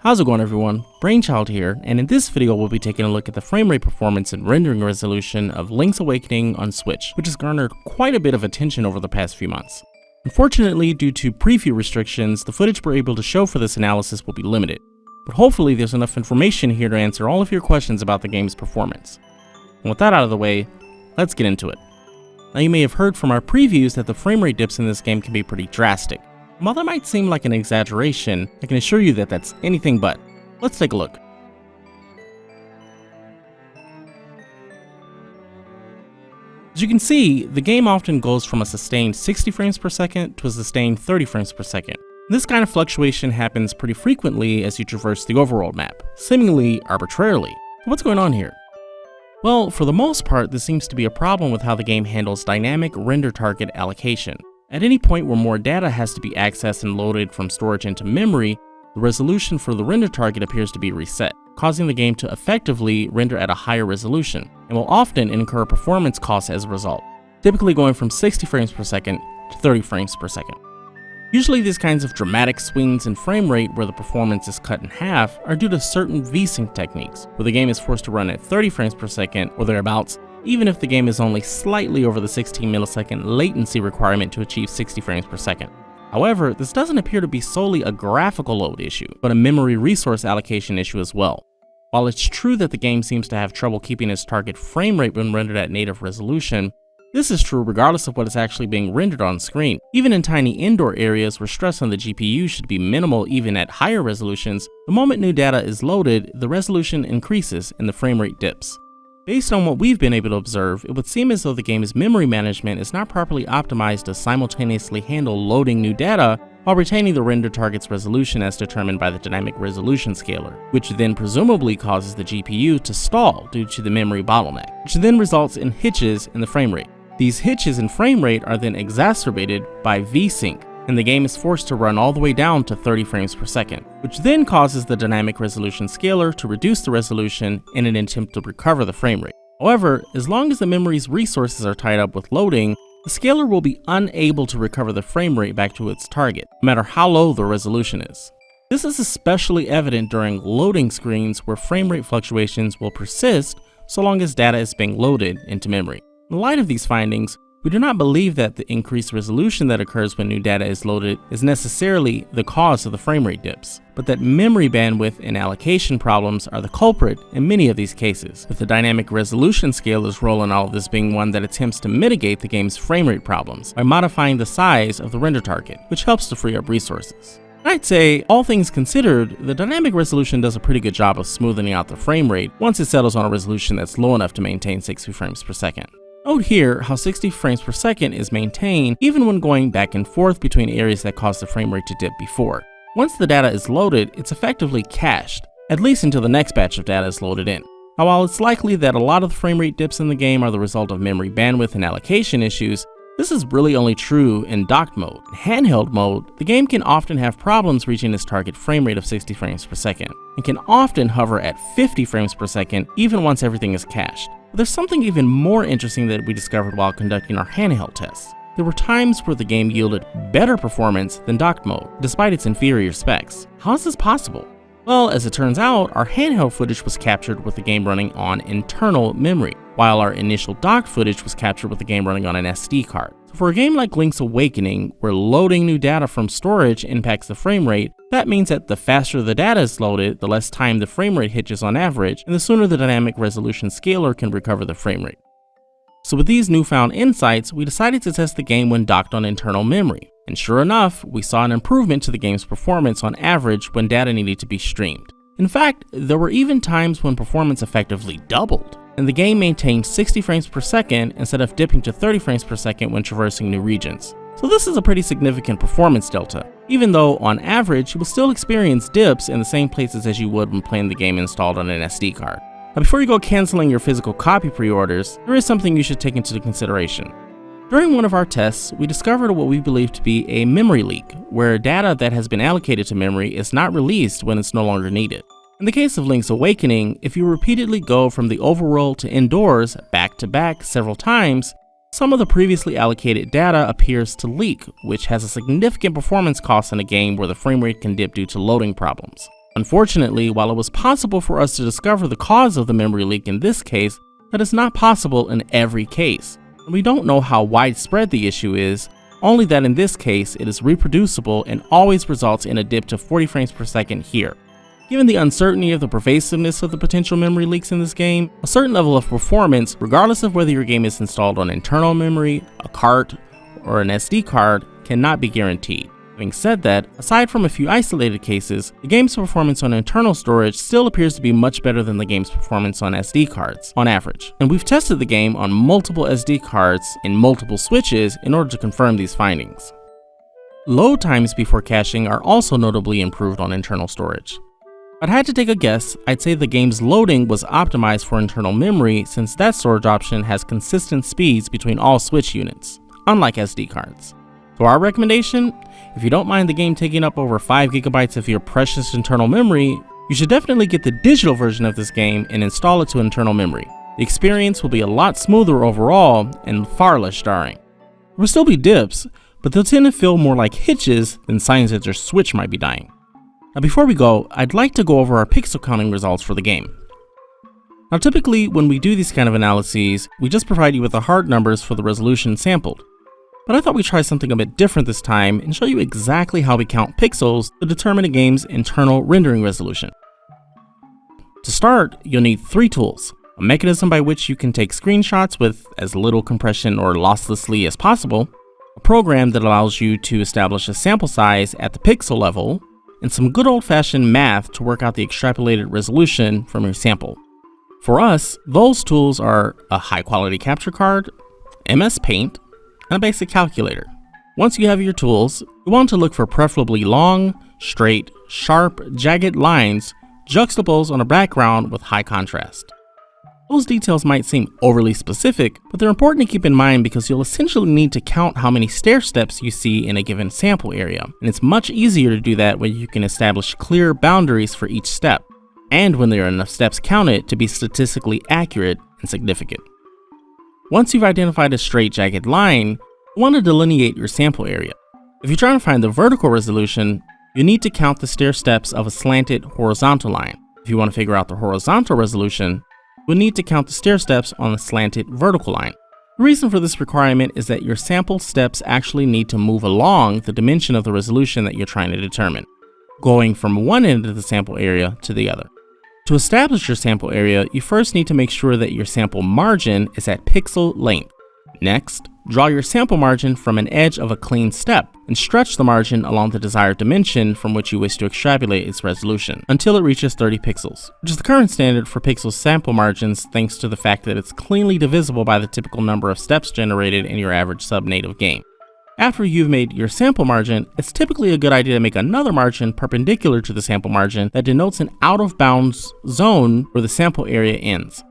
How's it going, everyone? Brainchild here, and in this video we'll be taking a look at the frame rate performance and rendering resolution of Link's Awakening on Switch, which has garnered quite a bit of attention over the past few months. Unfortunately, due to preview restrictions, the footage we're able to show for this analysis will be limited, but hopefully there's enough information here to answer all of your questions about the game's performance. And with that out of the way, let's get into it. Now, you may have heard from our previews that the frame rate dips in this game can be pretty drastic. While that might seem like an exaggeration, I can assure you that that's anything but. Let's take a look. As you can see, the game often goes from a sustained 60 frames per second to a sustained 30 frames per second. This kind of fluctuation happens pretty frequently as you traverse the overworld map, seemingly arbitrarily. So what's going on here? Well, for the most part, this seems to be a problem with how the game handles dynamic render target allocation. At any point where more data has to be accessed and loaded from storage into memory, the resolution for the render target appears to be reset, causing the game to effectively render at a higher resolution, and will often incur performance costs as a result, typically going from 60 frames per second to 30 frames per second. Usually these kinds of dramatic swings in frame rate where the performance is cut in half are due to certain VSync techniques, where the game is forced to run at 30 frames per second or thereabouts, even if the game is only slightly over the 16 millisecond latency requirement to achieve 60 frames per second. However, this doesn't appear to be solely a graphical load issue, but a memory resource allocation issue as well. While it's true that the game seems to have trouble keeping its target frame rate when rendered at native resolution, this is true regardless of what is actually being rendered on screen. Even in tiny indoor areas where stress on the GPU should be minimal even at higher resolutions, the moment new data is loaded, the resolution increases and the frame rate dips. Based on what we've been able to observe, it would seem as though the game's memory management is not properly optimized to simultaneously handle loading new data while retaining the render target's resolution as determined by the dynamic resolution scaler, which then presumably causes the GPU to stall due to the memory bottleneck, which then results in hitches in the frame rate. These hitches in frame rate are then exacerbated by VSync, and the game is forced to run all the way down to 30 frames per second, which then causes the dynamic resolution scaler to reduce the resolution in an attempt to recover the frame rate. However, as long as the memory's resources are tied up with loading, the scaler will be unable to recover the frame rate back to its target, no matter how low the resolution is. This is especially evident during loading screens where frame rate fluctuations will persist so long as data is being loaded into memory. In light of these findings, we do not believe that the increased resolution that occurs when new data is loaded is necessarily the cause of the frame rate dips, but that memory bandwidth and allocation problems are the culprit in many of these cases, with the dynamic resolution scaler's role in all of this being one that attempts to mitigate the game's frame rate problems by modifying the size of the render target, which helps to free up resources. I'd say, all things considered, the dynamic resolution does a pretty good job of smoothing out the frame rate once it settles on a resolution that's low enough to maintain 60 frames per second. Note here how 60 frames per second is maintained even when going back and forth between areas that caused the frame rate to dip before. Once the data is loaded, it's effectively cached, at least until the next batch of data is loaded in. Now, while it's likely that a lot of the frame rate dips in the game are the result of memory bandwidth and allocation issues, this is really only true in docked mode. In handheld mode, the game can often have problems reaching its target frame rate of 60 frames per second, and can often hover at 50 frames per second even once everything is cached. But there's something even more interesting that we discovered while conducting our handheld tests. There were times where the game yielded better performance than docked mode, despite its inferior specs. How is this possible? Well, as it turns out, our handheld footage was captured with the game running on internal memory, while our initial docked footage was captured with the game running on an SD card. So for a game like Link's Awakening, where loading new data from storage impacts the frame rate, that means that the faster the data is loaded, the less time the frame rate hitches on average, and the sooner the dynamic resolution scaler can recover the frame rate. So with these newfound insights, we decided to test the game when docked on internal memory. And sure enough, we saw an improvement to the game's performance on average when data needed to be streamed. In fact, there were even times when performance effectively doubled, and the game maintained 60 frames per second instead of dipping to 30 frames per second when traversing new regions. So this is a pretty significant performance delta, even though on average you will still experience dips in the same places as you would when playing the game installed on an SD card. Now, before you go canceling your physical copy pre-orders, there is something you should take into consideration. During one of our tests, we discovered what we believe to be a memory leak, where data that has been allocated to memory is not released when it's no longer needed. In the case of Link's Awakening, if you repeatedly go from the overworld to indoors back to back several times, some of the previously allocated data appears to leak, which has a significant performance cost in a game where the frame rate can dip due to loading problems. Unfortunately, while it was possible for us to discover the cause of the memory leak in this case, that is not possible in every case. We don't know how widespread the issue is, only that in this case it is reproducible and always results in a dip to 40 frames per second here. Given the uncertainty of the pervasiveness of the potential memory leaks in this game, a certain level of performance, regardless of whether your game is installed on internal memory, a cart, or an SD card, cannot be guaranteed. Having said that, aside from a few isolated cases, the game's performance on internal storage still appears to be much better than the game's performance on SD cards, on average. And we've tested the game on multiple SD cards in multiple switches in order to confirm these findings. Load times before caching are also notably improved on internal storage. If I had to take a guess, I'd say the game's loading was optimized for internal memory since that storage option has consistent speeds between all Switch units, unlike SD cards. So our recommendation, if you don't mind the game taking up over 5 GB of your precious internal memory, you should definitely get the digital version of this game and install it to internal memory. The experience will be a lot smoother overall and far less jarring. There will still be dips, but they'll tend to feel more like hitches than signs that your Switch might be dying. Now before we go, I'd like to go over our pixel counting results for the game. Now typically when we do these kind of analyses, we just provide you with the hard numbers for the resolution sampled. But I thought we'd try something a bit different this time and show you exactly how we count pixels to determine a game's internal rendering resolution. To start, you'll need 3 tools: a mechanism by which you can take screenshots with as little compression or losslessly as possible, a program that allows you to establish a sample size at the pixel level, and some good old-fashioned math to work out the extrapolated resolution from your sample. For us, those tools are a high-quality capture card, MS Paint, and a basic calculator. Once you have your tools, you want to look for preferably long, straight, sharp, jagged lines juxtaposed on a background with high contrast. Those details might seem overly specific, but they're important to keep in mind because you'll essentially need to count how many stair steps you see in a given sample area, and it's much easier to do that when you can establish clear boundaries for each step, and when there are enough steps counted to be statistically accurate and significant. Once you've identified a straight, jagged line, you want to delineate your sample area. If you're trying to find the vertical resolution, you need to count the stair steps of a slanted horizontal line. If you want to figure out the horizontal resolution, you'll need to count the stair steps on the slanted vertical line. The reason for this requirement is that your sample steps actually need to move along the dimension of the resolution that you're trying to determine, going from one end of the sample area to the other. To establish your sample area, you first need to make sure that your sample margin is at pixel length. Next, draw your sample margin from an edge of a clean step and stretch the margin along the desired dimension from which you wish to extrapolate its resolution until it reaches 30 pixels, which is the current standard for pixel sample margins thanks to the fact that it's cleanly divisible by the typical number of steps generated in your average sub-native game. After you've made your sample margin, it's typically a good idea to make another margin perpendicular to the sample margin that denotes an out-of-bounds zone where the sample area ends.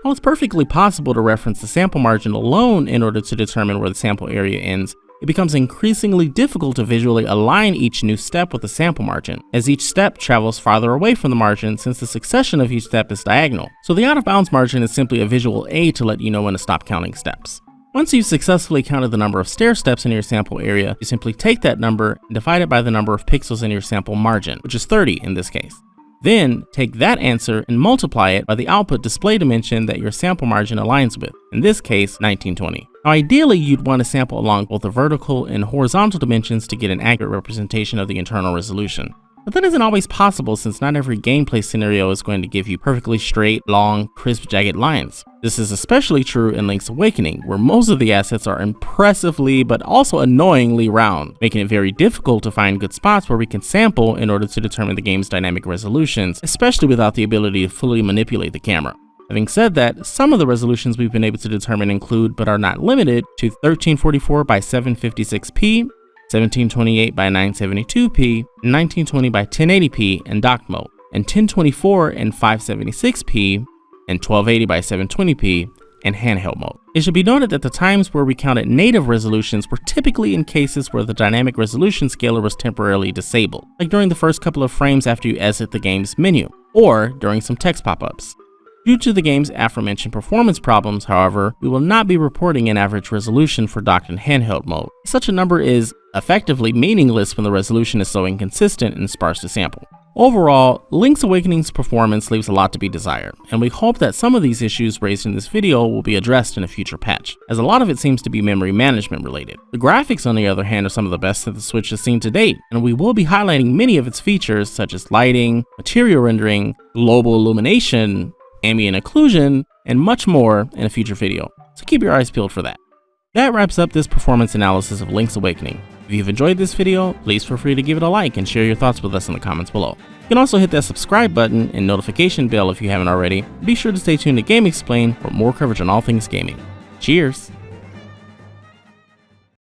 While it's perfectly possible to reference the sample margin alone in order to determine where the sample area ends, it becomes increasingly difficult to visually align each new step with the sample margin, as each step travels farther away from the margin since the succession of each step is diagonal. So the out-of-bounds margin is simply a visual aid to let you know when to stop counting steps. Once you've successfully counted the number of stair steps in your sample area, you simply take that number and divide it by the number of pixels in your sample margin, which is 30 in this case. Then, take that answer and multiply it by the output display dimension that your sample margin aligns with, in this case, 1920. Now ideally, you'd want to sample along both the vertical and horizontal dimensions to get an accurate representation of the internal resolution. But that isn't always possible since not every gameplay scenario is going to give you perfectly straight, long, crisp, jagged lines. This is especially true in Link's Awakening, where most of the assets are impressively but also annoyingly round, making it very difficult to find good spots where we can sample in order to determine the game's dynamic resolutions, especially without the ability to fully manipulate the camera. Having said that, some of the resolutions we've been able to determine include, but are not limited to 1344 by 756p, 1728 by 972p, 1920 by 1080p in dock mode, and 1024 and 576p, and 1280 by 720p in handheld mode. It should be noted that the times where we counted native resolutions were typically in cases where the dynamic resolution scaler was temporarily disabled, like during the first couple of frames after you exit the game's menu, or during some text pop-ups. Due to the game's aforementioned performance problems, however, we will not be reporting an average resolution for docked and handheld mode. Such a number is effectively meaningless when the resolution is so inconsistent and sparse to sample. Overall, Link's Awakening's performance leaves a lot to be desired, and we hope that some of these issues raised in this video will be addressed in a future patch, as a lot of it seems to be memory management related. The graphics, on the other hand, are some of the best that the Switch has seen to date, and we will be highlighting many of its features such as lighting, material rendering, global illumination, ambient occlusion, and much more in a future video, so keep your eyes peeled for that. That wraps up this performance analysis of Link's Awakening. If you've enjoyed this video, please feel free to give it a like and share your thoughts with us in the comments below. You can also hit that subscribe button and notification bell if you haven't already. Be sure to stay tuned to Game Explain for more coverage on all things gaming. Cheers!